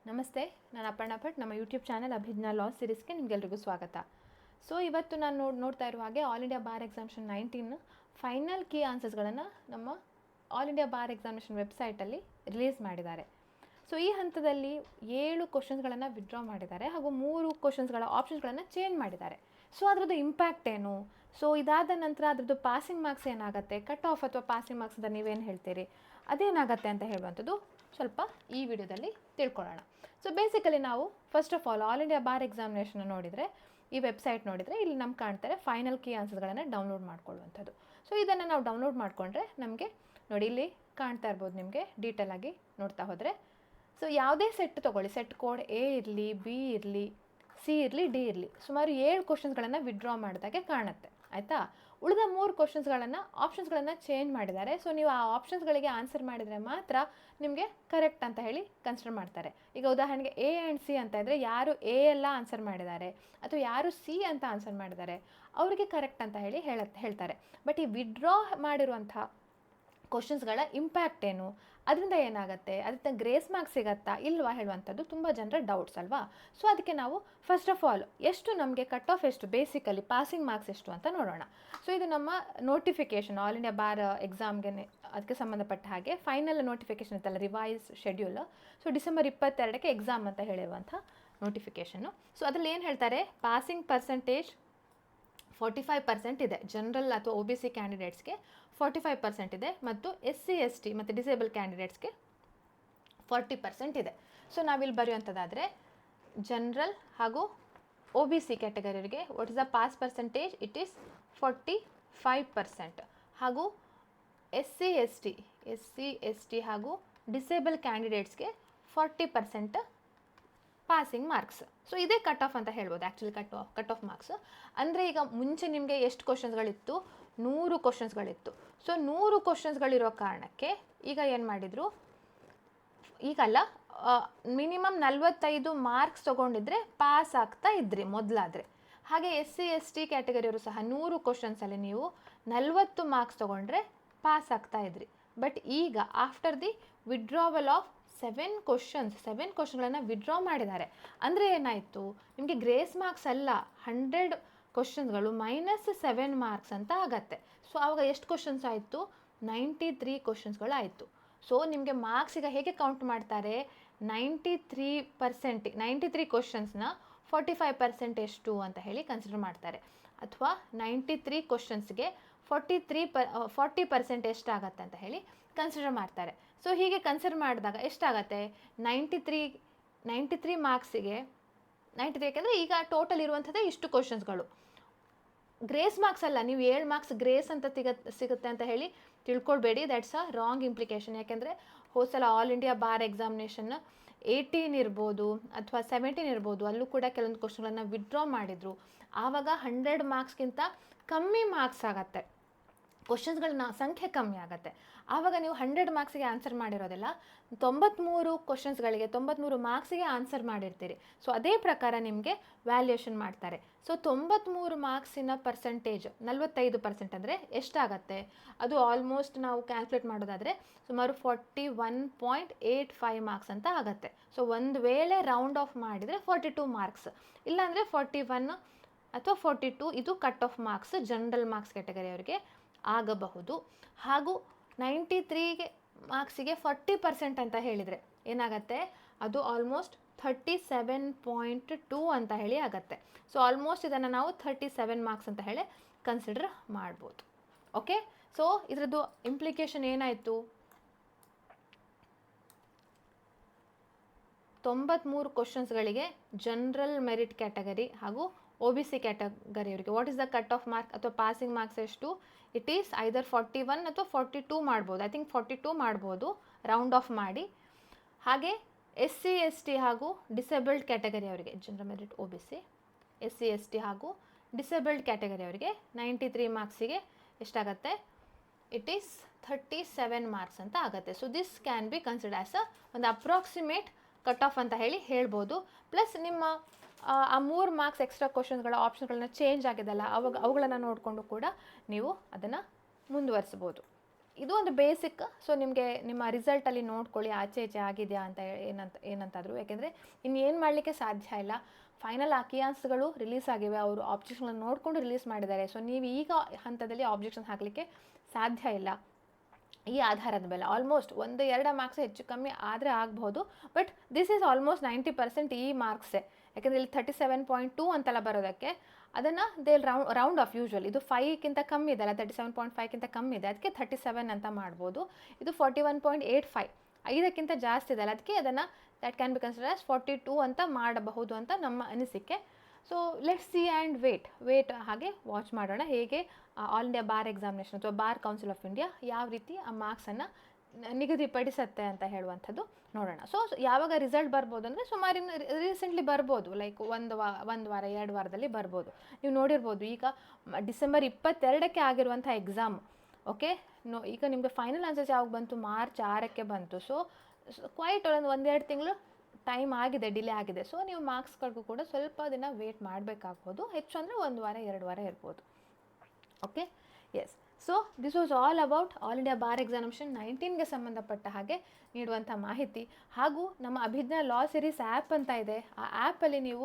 ನಮಸ್ತೆ, ನಾನು ಅಪರ್ಣಾ ಭಟ್. ನಮ್ಮ ಯೂಟ್ಯೂಬ್ ಚಾನಲ್ ಅಭಿಜ್ಞಾ ಲಾ ಸೀರೀಸ್ಗೆ ನಿಮಗೆಲ್ರಿಗೂ ಸ್ವಾಗತ. ಸೊ ಇವತ್ತು ನಾನು ನೋಡ್ತಾ ಇರುವ ಹಾಗೆ all India bar examination 19 final key ಆನ್ಸರ್ಸ್ಗಳನ್ನು ನಮ್ಮ ಆಲ್ ಇಂಡಿಯಾ ಬಾರ್ ಎಕ್ಸಾಮಿನೇಷನ್ ವೆಬ್ಸೈಟಲ್ಲಿ ರಿಲೀಸ್ ಮಾಡಿದ್ದಾರೆ. ಸೊ ಈ ಹಂತದಲ್ಲಿ 7 ಕ್ವಶನ್ಸ್ಗಳನ್ನು ವಿಡ್ರಾ ಮಾಡಿದ್ದಾರೆ ಹಾಗೂ 3 ಕ್ವಶನ್ಸ್ಗಳ ಆಪ್ಷನ್ಸ್ಗಳನ್ನು ಚೇಂಜ್ ಮಾಡಿದ್ದಾರೆ. ಸೊ ಅದರದ್ದು ಇಂಪ್ಯಾಕ್ಟ್ ಏನು, ಸೊ ಇದಾದ ನಂತರ ಅದರದ್ದು ಪಾಸಿಂಗ್ ಮಾರ್ಕ್ಸ್ ಏನಾಗುತ್ತೆ, ಕಟ್ ಆಫ್ ಅಥವಾ ಪಾಸಿಂಗ್ ಮಾರ್ಕ್ಸ್ ಅಂತ ನೀವೇನು ಹೇಳ್ತೀರಿ, ಅದೇನಾಗುತ್ತೆ ಅಂತ ಹೇಳುವಂಥದ್ದು ಸ್ವಲ್ಪ ಈ ವಿಡಿಯೋದಲ್ಲಿ ತಿಳ್ಕೊಳ್ಳೋಣ. ಸೊ ಬೇಸಿಕಲಿ ನಾವು first of all India bar examination ನೋಡಿದರೆ, ಈ ವೆಬ್ಸೈಟ್ ನೋಡಿದರೆ ಇಲ್ಲಿ ನಮ್ಗೆ ಕಾಣ್ತಾರೆ ಫೈನಲ್ ಕೀ ಆನ್ಸರ್ಸ್ಗಳನ್ನು ಡೌನ್ಲೋಡ್ ಮಾಡ್ಕೊಳ್ಳುವಂಥದ್ದು. ಸೊ ಇದನ್ನು ನಾವು ಡೌನ್ಲೋಡ್ ಮಾಡಿಕೊಂಡ್ರೆ ನಮಗೆ ನೋಡಿ ಇಲ್ಲಿ ಕಾಣ್ತಾ ಇರ್ಬೋದು, ನಿಮಗೆ ಡೀಟೇಲ್ ಆಗಿ ನೋಡ್ತಾ ಹೋದರೆ. ಸೊ ಯಾವುದೇ ಸೆಟ್ ತೊಗೊಳ್ಳಿ, ಸೆಟ್ ಕೋಡ್ ಎ ಇರಲಿ, ಬಿ ಇರಲಿ, ಸಿ ಇರಲಿ, ಡಿ ಇರಲಿ, ಸುಮಾರು 7 ಕ್ವಶನ್ಸ್ಗಳನ್ನು ವಿಡ್ರಾ ಮಾಡಿದಾಗೆ ಕಾಣುತ್ತೆ. ಆಯಿತಾ? ಉಳಿದ 3 ಕ್ವಶನ್ಸ್ಗಳನ್ನು ಆಪ್ಷನ್ಸ್ಗಳನ್ನು ಚೇಂಜ್ ಮಾಡಿದ್ದಾರೆ. ಸೊ ನೀವು ಆ ಆಪ್ಷನ್ಸ್ಗಳಿಗೆ ಆನ್ಸರ್ ಮಾಡಿದರೆ ಮಾತ್ರ ನಿಮಗೆ ಕರೆಕ್ಟ್ ಅಂತ ಹೇಳಿ ಕನ್ಸಿಡರ್ ಮಾಡ್ತಾರೆ. ಈಗ ಉದಾಹರಣೆಗೆ ಎ ಆ್ಯಂಡ್ ಸಿ ಅಂತ ಇದ್ದರೆ, ಯಾರು ಎ ಎಲ್ಲ ಆನ್ಸರ್ ಮಾಡಿದ್ದಾರೆ ಅಥವಾ ಯಾರು ಸಿ ಅಂತ ಆನ್ಸರ್ ಮಾಡಿದ್ದಾರೆ ಅವರಿಗೆ ಕರೆಕ್ಟ್ ಅಂತ ಹೇಳಿ ಹೇಳ್ತಾರೆ. ಬಟ್ ಈ ವಿಡ್ರಾ ಮಾಡಿರುವಂಥ ಕ್ವಶನ್ಸ್ಗಳ ಇಂಪ್ಯಾಕ್ಟ್ ಏನು, ಅದರಿಂದ ಏನಾಗುತ್ತೆ, ಅದರಿಂದ ಗ್ರೇಸ್ ಮಾರ್ಕ್ಸ್ ಸಿಗತ್ತಾ ಇಲ್ವಾ ಹೇಳುವಂಥದ್ದು ತುಂಬ ಜನರ ಡೌಟ್ಸ್ ಅಲ್ವಾ. ಸೊ ಅದಕ್ಕೆ ನಾವು ಫಸ್ಟ್ ಆಫ್ ಆಲ್ ಎಷ್ಟು ನಮಗೆ ಕಟ್ ಆಫ್ ಎಷ್ಟು, ಬೇಸಿಕಲಿ ಪಾಸಿಂಗ್ ಮಾರ್ಕ್ಸ್ ಎಷ್ಟು ಅಂತ ನೋಡೋಣ. ಸೊ ಇದು ನಮ್ಮ ನೋಟಿಫಿಕೇಷನ್ ಆಲ್ ಇಂಡಿಯಾ ಬಾರ್ ಎಕ್ಸಾಮ್ಗೆ ಅದಕ್ಕೆ ಸಂಬಂಧಪಟ್ಟ ಹಾಗೆ ಫೈನಲ್ ನೋಟಿಫಿಕೇಷನ್ ಇತ್ತಲ್ಲ, ರಿವೈಸ್ ಶೆಡ್ಯೂಲ್. ಸೊ ಡಿಸೆಂಬರ್ 22ಕ್ಕೆ ಎಕ್ಸಾಮ್ ಅಂತ ಹೇಳಿರುವಂಥ ನೋಟಿಫಿಕೇಷನ್ನು. ಸೊ ಅದರಲ್ಲಿ ಏನು ಹೇಳ್ತಾರೆ, ಪಾಸಿಂಗ್ ಪರ್ಸೆಂಟೇಜ್ 45% ಇದೆ. ಜನರಲ್ ಅಥವಾ ಒ ಬಿ ಸಿ ಕ್ಯಾಂಡಿಡೇಟ್ಸ್ಗೆ 45% ಇದೆ, ಮತ್ತು SC ST ಮತ್ತು ಡಿಸೇಬಲ್ ಕ್ಯಾಂಡಿಡೇಟ್ಸ್ಗೆ 40% ಇದೆ. ಸೊ ನಾವಿಲ್ಲಿ ಬರೆಯುವಂಥದ್ದಾದರೆ ಜನರಲ್ ಹಾಗೂ ಒ ಬಿ ಸಿ ಕ್ಯಾಟಗರಿಗೆ what is the pass percentage, it is 45%. ಹಾಗೂ SC ST ಹಾಗೂ ಡಿಸೇಬಲ್ ಕ್ಯಾಂಡಿಡೇಟ್ಸ್ಗೆ 40% ಪಾಸಿಂಗ್ ಮಾರ್ಕ್ಸ್. ಸೊ ಇದೇ ಕಟ್ ಆಫ್ ಅಂತ ಹೇಳ್ಬೋದು, ಆ್ಯಕ್ಚುಲಿ ಕಟ್ ಆಫ್ ಮಾರ್ಕ್ಸ್. ಅಂದರೆ ಈಗ ಮುಂಚೆ ನಿಮಗೆ ಎಷ್ಟು ಕ್ವಶನ್ಸ್ಗಳಿತ್ತು, 100 ಕ್ವಶನ್ಸ್ಗಳಿತ್ತು. ಸೊ 100 ಕ್ವಶನ್ಸ್ಗಳಿರೋ ಕಾರಣಕ್ಕೆ ಈಗ ಏನು ಮಾಡಿದರು, ಈಗಲ್ಲ, ಮಿನಿಮಮ್ 45 ಮಾರ್ಕ್ಸ್ ತೊಗೊಂಡಿದ್ರೆ ಪಾಸ್ ಆಗ್ತಾ ಇದ್ರಿ ಮೊದಲಾದರೆ. ಹಾಗೆ SC ST ಕ್ಯಾಟಗರಿಯವರು ಸಹ 100 ಕ್ವಶನ್ಸಲ್ಲಿ ನೀವು 40 ಮಾರ್ಕ್ಸ್ ತೊಗೊಂಡ್ರೆ ಪಾಸ್ ಆಗ್ತಾ ಇದ್ರಿ. ಬಟ್ ಈಗ ಆಫ್ಟರ್ ದಿ ವಿಡ್ರಾವಲ್ ಆಫ್ 7 ಕ್ವಶನ್ಗಳನ್ನು ವಿಡ್ರಾ ಮಾಡಿದ್ದಾರೆ. ಅಂದರೆ ಏನಾಯಿತು, ನಿಮಗೆ ಗ್ರೇಸ್ ಮಾರ್ಕ್ಸ್ ಅಲ್ಲ, 100 ಕ್ವಶನ್ಸ್ಗಳು -7 ಮಾರ್ಕ್ಸ್ ಅಂತ ಆಗತ್ತೆ. ಸೊ ಆವಾಗ ಎಷ್ಟು ಕ್ವಶನ್ಸ್ ಆಯಿತು, 93 ಕ್ವಶನ್ಸ್ಗಳು ಆಯಿತು. ಸೊ ನಿಮಗೆ ಮಾರ್ಕ್ಸ್ ಈಗ ಹೇಗೆ ಕೌಂಟ್ ಮಾಡ್ತಾರೆ, 93 ಕ್ವಶನ್ಸ್ನ 45% ಎಷ್ಟು ಅಂತ ಹೇಳಿ ಕನ್ಸಿಡರ್ ಮಾಡ್ತಾರೆ. ಅಥವಾ 93 ಕ್ವಶನ್ಸ್ಗೆ 40% ಎಷ್ಟಾಗತ್ತೆ ಅಂತ ಹೇಳಿ ಕನ್ಸಿಡರ್ ಮಾಡ್ತಾರೆ. ಸೊ ಹೀಗೆ ಕನ್ಸಿಡರ್ ಮಾಡಿದಾಗ ಎಷ್ಟಾಗತ್ತೆ, 93 ಮಾರ್ಕ್ಸಿಗೆ 93, ಯಾಕೆಂದರೆ ಈಗ ಟೋಟಲ್ ಇರುವಂಥದ್ದೇ ಇಷ್ಟು ಕ್ವಶನ್ಸ್ಗಳು. ಗ್ರೇಸ್ ಮಾರ್ಕ್ಸ್ ಅಲ್ಲ, ನೀವು 7 ಮಾರ್ಕ್ಸ್ ಗ್ರೇಸ್ ಅಂತ ಸಿಗುತ್ತೆ ಅಂತ ಹೇಳಿ ತಿಳ್ಕೊಳ್ಬೇಡಿ. That's a wrong implication. ಯಾಕೆಂದರೆ ಹೋದ್ಸಲ ಆಲ್ ಇಂಡಿಯಾ ಬಾರ್ ಎಕ್ಸಾಮಿನೇಷನ್ 18 ಇರ್ಬೋದು ಅಥವಾ 17 ಇರ್ಬೋದು, ಅಲ್ಲೂ ಕೂಡ ಕೆಲವೊಂದು ಕ್ವಶನ್ಗಳನ್ನು ವಿಡ್ರಾ ಮಾಡಿದರು. ಆವಾಗ 100 ಮಾರ್ಕ್ಸ್ಗಿಂತ ಕಮ್ಮಿ ಮಾರ್ಕ್ಸ್ ಆಗತ್ತೆ, ಕ್ವಶನ್ಸ್ಗಳನ್ನ ಸಂಖ್ಯೆ ಕಮ್ಮಿ ಆಗುತ್ತೆ. ಆವಾಗ ನೀವು 100 ಮಾರ್ಕ್ಸಿಗೆ ಆನ್ಸರ್ ಮಾಡಿರೋದಿಲ್ಲ, 93 ಕ್ವಶನ್ಸ್ಗಳಿಗೆ 93 ಮಾರ್ಕ್ಸಿಗೆ ಆನ್ಸರ್ ಮಾಡಿರ್ತೀರಿ. ಸೊ ಅದೇ ಪ್ರಕಾರ ನಿಮಗೆ ವ್ಯಾಲ್ಯೂಯೇಷನ್ ಮಾಡ್ತಾರೆ. ಸೊ 93 ಮಾರ್ಕ್ಸಿನ ಪರ್ಸೆಂಟೇಜ್ 45% ಅಂದರೆ ಎಷ್ಟಾಗತ್ತೆ, ಅದು ಆಲ್ಮೋಸ್ಟ್ ನಾವು ಕ್ಯಾಲ್ಕುಲೇಟ್ ಮಾಡೋದಾದರೆ ಸುಮಾರು 41.85 ಮಾರ್ಕ್ಸ್ ಅಂತ ಆಗುತ್ತೆ. ಸೊ ಒಂದು ವೇಳೆ ರೌಂಡ್ ಆಫ್ ಮಾಡಿದರೆ 42 ಮಾರ್ಕ್ಸ್, ಇಲ್ಲಾಂದರೆ 41 ಅಥವಾ 42 ಇದು cut off marks general marks ಕ್ಯಾಟಗರಿಯವರಿಗೆ ಆಗಬಹುದು. ಹಾಗೂ 93 ಮಾರ್ಕ್ಸಿಗೆ 40% ಅಂತ ಹೇಳಿದರೆ ಏನಾಗುತ್ತೆ, ಅದು ಆಲ್ಮೋಸ್ಟ್ 37.2 ಅಂತ ಹೇಳಿ ಆಗುತ್ತೆ. ಸೊ ಆಲ್ಮೋಸ್ಟ್ ಇದನ್ನು ನಾವು 37 ಮಾರ್ಕ್ಸ್ ಅಂತ ಹೇಳಿ ಕನ್ಸಿಡರ್ ಮಾಡ್ಬೋದು. ಓಕೆ, ಸೊ ಇದರದ್ದು ಇಂಪ್ಲಿಕೇಶನ್ ಏನಾಯಿತು, 93 ಕ್ವಶನ್ಸ್ಗಳಿಗೆ ಜನರಲ್ ಮೆರಿಟ್ ಕ್ಯಾಟಗರಿ ಹಾಗೂ ಒ ಬಿ ಸಿ ಕ್ಯಾಟಗರಿಯವರಿಗೆ what is the cut off mark ಅಥವಾ ಪಾಸಿಂಗ್ ಮಾರ್ಕ್ಸ್ ಎಷ್ಟು, ಇಟ್ ಈಸ್ ಐದರ್ 41 ಅಥವಾ 42 ಮಾಡ್ಬೋದು. ಐ ಥಿಂಕ್ 42 ಮಾಡ್ಬೋದು ರೌಂಡ್ ಆಫ್ ಮಾಡಿ. ಹಾಗೆ SC ST ಹಾಗೂ ಡಿಸೇಬಲ್ಡ್ ಕ್ಯಾಟಗರಿಯವರಿಗೆ general merit O B C, SC ST ಹಾಗೂ ಡಿಸೇಬಲ್ಡ್ ಕ್ಯಾಟಗರಿಯವರಿಗೆ 93 ಮಾರ್ಕ್ಸಿಗೆ ಎಷ್ಟಾಗತ್ತೆ, ಇಟ್ ಈಸ್ 37 ಮಾರ್ಕ್ಸ್ ಅಂತ ಆಗುತ್ತೆ. So this can be consider as ಒಂದು ಅಪ್ರಾಕ್ಸಿಮೇಟ್ ಕಟ್ ಆಫ್ ಅಂತ ಹೇಳಿ ಹೇಳ್ಬೋದು. ಪ್ಲಸ್ ನಿಮ್ಮ ಆ 3 ಮಾರ್ಕ್ಸ್ ಎಕ್ಸ್ಟ್ರಾ ಕ್ವಶನ್ಸ್ಗಳ ಆಪ್ಷನ್ಗಳನ್ನ ಚೇಂಜ್ ಆಗಿದೆಲ್ಲ, ಅವುಗಳನ್ನು ನೋಡಿಕೊಂಡು ಕೂಡ ನೀವು ಅದನ್ನು ಮುಂದುವರಿಸ್ಬೋದು. ಇದು ಒಂದು ಬೇಸಿಕ್. ಸೊ ನಿಮಗೆ ನಿಮ್ಮ ರಿಸಲ್ಟಲ್ಲಿ ನೋಡ್ಕೊಳ್ಳಿ ಆಚೆ ಈಚೆ ಆಗಿದೆಯಾ ಅಂತ ಏನಂತಾದರೂ. ಯಾಕೆಂದರೆ ಇನ್ನೇನು ಮಾಡಲಿಕ್ಕೆ ಸಾಧ್ಯ ಇಲ್ಲ. ಫೈನಲ್ ಆ ಕೀ ಆನ್ಸರ್ಸ್ಗಳು ರಿಲೀಸ್ ಆಗಿವೆ, ಅವರು ಆಬ್ಜೆಕ್ಷನ್ ನೋಡಿಕೊಂಡು ರಿಲೀಸ್ ಮಾಡಿದ್ದಾರೆ. ಸೊ ನೀವು ಈಗ ಹಂತದಲ್ಲಿ ಆಬ್ಜೆಕ್ಷನ್ ಹಾಕಲಿಕ್ಕೆ ಸಾಧ್ಯ ಇಲ್ಲ ಈ ಆಧಾರದ ಮೇಲೆ. ಆಲ್ಮೋಸ್ಟ್ 1-2 ಮಾರ್ಕ್ಸ್ ಹೆಚ್ಚು ಕಮ್ಮಿ ಆದರೆ ಆಗ್ಬೋದು, ಬಟ್ ದಿಸ್ ಈಸ್ ಆಲ್ಮೋಸ್ಟ್ 90% ಈ ಮಾರ್ಕ್ಸೇ. ಯಾಕೆಂದರೆ ಇಲ್ಲಿ 37.2 ಅಂತೆಲ್ಲ ಬರೋದಕ್ಕೆ ಅದನ್ನು ದೇ ರೌಂಡ್ ಆಫ್. ಯೂಶ್ವಲ್ ಇದು 5ಕ್ಕಿಂತ ಕಮ್ಮಿ ಇದೆ ಅಲ್ಲ, 37.5ಕ್ಕಿಂತ ಕಮ್ಮಿ ಇದೆ, ಅದಕ್ಕೆ 37 ಅಂತ ಮಾಡ್ಬೋದು. ಇದು 41.85, 5ಕ್ಕಿಂತ ಜಾಸ್ತಿ ಇದೆ ಅಲ್ಲ, ಅದಕ್ಕೆ ಅದನ್ನು that can be consider as 42 ಅಂತ ಮಾಡಬಹುದು ಅಂತ ನಮ್ಮ ಅನಿಸಿಕೆ. So let's see and wait ಹಾಗೆ ವಾಚ್ ಮಾಡೋಣ ಹೇಗೆ ಆಲ್ ಇಂಡಿಯಾ ಬಾರ್ ಎಕ್ಸಾಮಿನೇಷನ್ ಅಥವಾ ಬಾರ್ ಕೌನ್ಸಿಲ್ ಆಫ್ ಇಂಡಿಯಾ ಯಾವ ರೀತಿ ಆ ಮಾರ್ಕ್ಸನ್ನು ನಿಗದಿಪಡಿಸತ್ತೆ ಅಂತ ಹೇಳುವಂಥದ್ದು ನೋಡೋಣ. ಸೊ ಯಾವಾಗ ರಿಸಲ್ಟ್ ಬರ್ಬೋದು ಅಂದರೆ ಸುಮಾರಿನ ರೀಸೆಂಟ್ಲಿ ಬರ್ಬೋದು, ಲೈಕ್ ಒಂದು ವಾರ 2 ವಾರದಲ್ಲಿ ಬರ್ಬೋದು. ನೀವು ನೋಡಿರ್ಬೋದು ಈಗ ಡಿಸೆಂಬರ್ 22ಕ್ಕೆ ಆಗಿರುವಂಥ ಎಕ್ಸಾಮ್. ಓಕೆ, ಈಗ ನಿಮಗೆ ಫೈನಲ್ ಆನ್ಸರ್ಸ್ ಯಾವಾಗ ಬಂತು, ಮಾರ್ಚ್ 6ಕ್ಕೆ ಬಂತು. ಸೊ ಕ್ವೈಟ್ ಒಂದು 1-2 ತಿಂಗಳು ಟೈಮ್ ಆಗಿದೆ, ಡಿಲೇ ಆಗಿದೆ. ಸೊ ನೀವು ಮಾರ್ಕ್ಸ್ಗಳಿಗೂ ಕೂಡ ಸ್ವಲ್ಪ ದಿನ ವೇಟ್ ಮಾಡಬೇಕಾಗ್ಬೋದು, ಹೆಚ್ಚು ಅಂದರೆ 1 ವಾರ 2 ವಾರ ಇರ್ಬೋದು. Okay, yes. So this was all about all India bar examination 19ಗೆ ಸಂಬಂಧಪಟ್ಟ ಹಾಗೆ ನೀಡುವಂಥ ಮಾಹಿತಿ. ಹಾಗೂ ನಮ್ಮ ಅಭಿಜ್ಞಾ ಲಾ ಸಿರೀಸ್ ಆ್ಯಪ್ ಅಂತ ಇದೆ, ಆ ಆ್ಯಪಲ್ಲಿ ನೀವು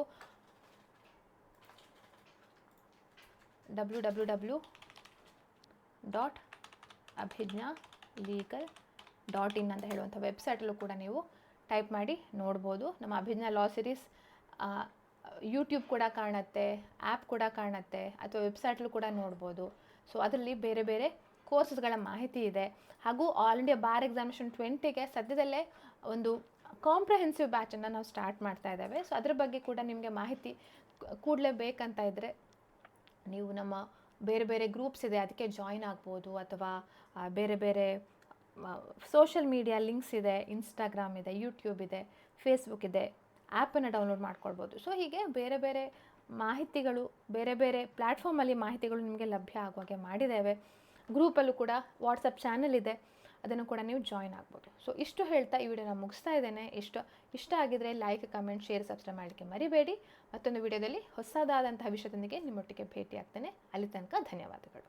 www.abhijnalegal.in ಅಂತ ಹೇಳುವಂಥ ವೆಬ್ಸೈಟಲ್ಲೂ ಕೂಡ ನೀವು ಟೈಪ್ ಮಾಡಿ ನೋಡ್ಬೋದು. ನಮ್ಮ ಅಭಿಜ್ಞಾ ಲಾ ಸಿರೀಸ್ ಯೂಟ್ಯೂಬ್ ಕೂಡ ಕಾಣುತ್ತೆ, ಆ್ಯಪ್ ಕೂಡ ಕಾಣುತ್ತೆ, ಅಥವಾ ವೆಬ್ಸೈಟಲ್ಲೂ ಕೂಡ ನೋಡ್ಬೋದು. ಸೊ ಅದರಲ್ಲಿ ಬೇರೆ ಬೇರೆ ಕೋರ್ಸಸ್ಗಳ ಮಾಹಿತಿ ಇದೆ. ಹಾಗೂ ಆಲ್ ಇಂಡಿಯಾ ಬಾರ್ ಎಕ್ಸಾಮಿನೇಷನ್ 20ಗೆ ಸದ್ಯದಲ್ಲೇ ಒಂದು ಕಾಂಪ್ರಹೆನ್ಸಿವ್ ಬ್ಯಾಚನ್ನು ನಾವು ಸ್ಟಾರ್ಟ್ ಮಾಡ್ತಾ ಇದ್ದೇವೆ. ಸೊ ಅದ್ರ ಬಗ್ಗೆ ಕೂಡ ನಿಮಗೆ ಮಾಹಿತಿ ಕೂಡಲೇ ಬೇಕಂತ ಇದ್ದರೆ ನೀವು ನಮ್ಮ ಬೇರೆ ಬೇರೆ ಗ್ರೂಪ್ಸ್ ಇದೆ, ಅದಕ್ಕೆ ಜಾಯಿನ್ ಆಗ್ಬೋದು. ಅಥವಾ ಬೇರೆ ಬೇರೆ ಸೋಷಿಯಲ್ ಮೀಡಿಯಾ ಲಿಂಕ್ಸ್ ಇದೆ, ಇನ್ಸ್ಟಾಗ್ರಾಮ್ ಇದೆ, ಯೂಟ್ಯೂಬ್ ಇದೆ, ಫೇಸ್ಬುಕ್ ಇದೆ, ಆ್ಯಪನ್ನು ಡೌನ್ಲೋಡ್ ಮಾಡ್ಕೊಳ್ಬೋದು. ಸೊ ಹೀಗೆ ಬೇರೆ ಬೇರೆ ಮಾಹಿತಿಗಳು, ಬೇರೆ ಬೇರೆ ಪ್ಲ್ಯಾಟ್ಫಾರ್ಮಲ್ಲಿ ಮಾಹಿತಿಗಳು ನಿಮಗೆ ಲಭ್ಯ ಆಗುವಾಗೆ ಮಾಡಿದ್ದೇವೆ. ಗ್ರೂಪಲ್ಲೂ ಕೂಡ ವಾಟ್ಸಪ್ ಚಾನಲ್ ಇದೆ, ಅದನ್ನು ಕೂಡ ನೀವು ಜಾಯಿನ್ ಆಗ್ಬೋದು. ಸೊ ಇಷ್ಟು ಹೇಳ್ತಾ ಈ ವಿಡಿಯೋನ ಮುಗಿಸ್ತಾ ಇದ್ದೇನೆ. ಇಷ್ಟ ಆಗಿದರೆ ಲೈಕ್, ಕಮೆಂಟ್, ಶೇರ್, ಸಬ್ಸ್ಕ್ರೈಬ್ ಮಾಡಲಿಕ್ಕೆ ಮರಿಬೇಡಿ. ಮತ್ತೊಂದು ವಿಡಿಯೋದಲ್ಲಿ ಹೊಸದಾದಂತಹ ವಿಷಯದೊಂದಿಗೆ ನಿಮ್ಮೊಟ್ಟಿಗೆ ಭೇಟಿ ಆಗ್ತೇನೆ. ಅಲ್ಲಿ ತನಕ ಧನ್ಯವಾದಗಳು.